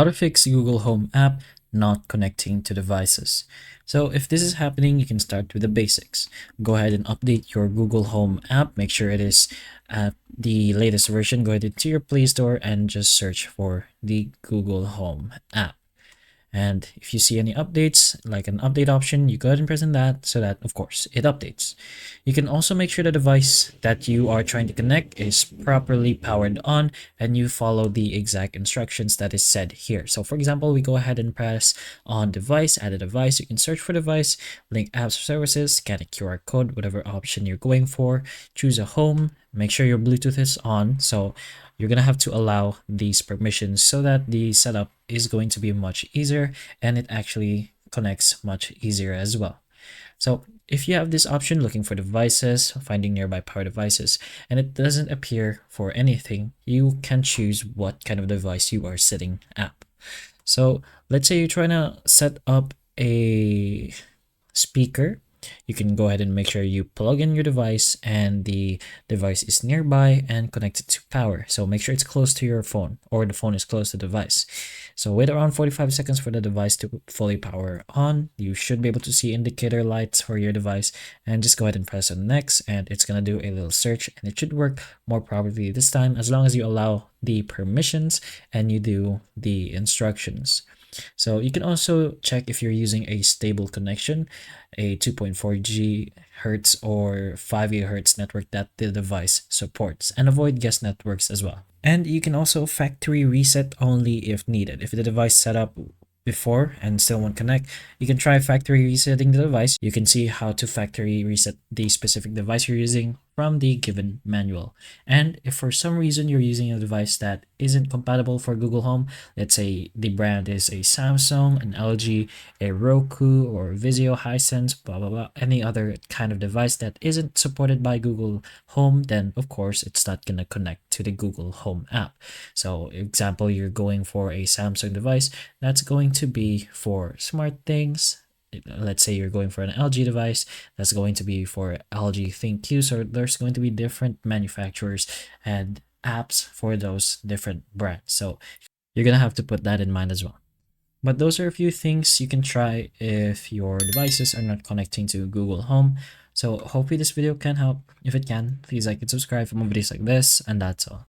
How to fix Google Home app not connecting to devices. So if this is happening, you can start with the basics. Go ahead and update your Google Home app. Make sure it is at the latest version. Go ahead into your Play Store and just search for the Google Home app. And if you see any updates, like an update option, you go ahead and press on that so that, of course, it updates. You can also make sure the device that you are trying to connect is properly powered on and you follow the exact instructions that is said here. So for example, we go ahead and press on device, add a device. You can search for device, link apps or services, scan a QR code, whatever option you're going for, choose a home, make sure your Bluetooth is on. So you're going to have to allow these permissions so that the setup is going to be much easier and it actually connects much easier as well. So if you have this option looking for devices, finding nearby power devices, and it doesn't appear for anything, you can choose what kind of device you are setting up. So let's say you're trying to set up a speaker. You can go ahead and make sure you plug in your device and the device is nearby and connected to power. So make sure it's close to your phone or the phone is close to the device. So wait around 45 seconds for the device to fully power on. You should be able to see indicator lights for your device and just go ahead and press on next and it's going to do a little search and it should work more properly this time as long as you allow the permissions and you do the instructions. So you can also check if you're using a stable connection, a 2.4 GHz or 5 GHz network that the device supports, and avoid guest networks as well. And you can also factory reset only if needed. If the device set up before and still won't connect, you can try factory resetting the device. You can see how to factory reset the specific device you're using from the given manual. And if for some reason you're using a device that isn't compatible for Google Home, let's say the brand is a Samsung, an LG, a Roku, or Vizio, Hisense, blah blah blah, any other kind of device that isn't supported by Google Home, then of course it's not gonna connect to the Google Home app. So example, you're going for a Samsung device, that's going to be for smart things. Let's say you're going for an LG device, that's going to be for LG ThinQ. So there's going to be different manufacturers and apps for those different brands. So you're gonna have to put that in mind as well. But those are a few things you can try if your devices are not connecting to Google Home. So hopefully this video can help. If it can, please like and subscribe for more videos like this, and that's all.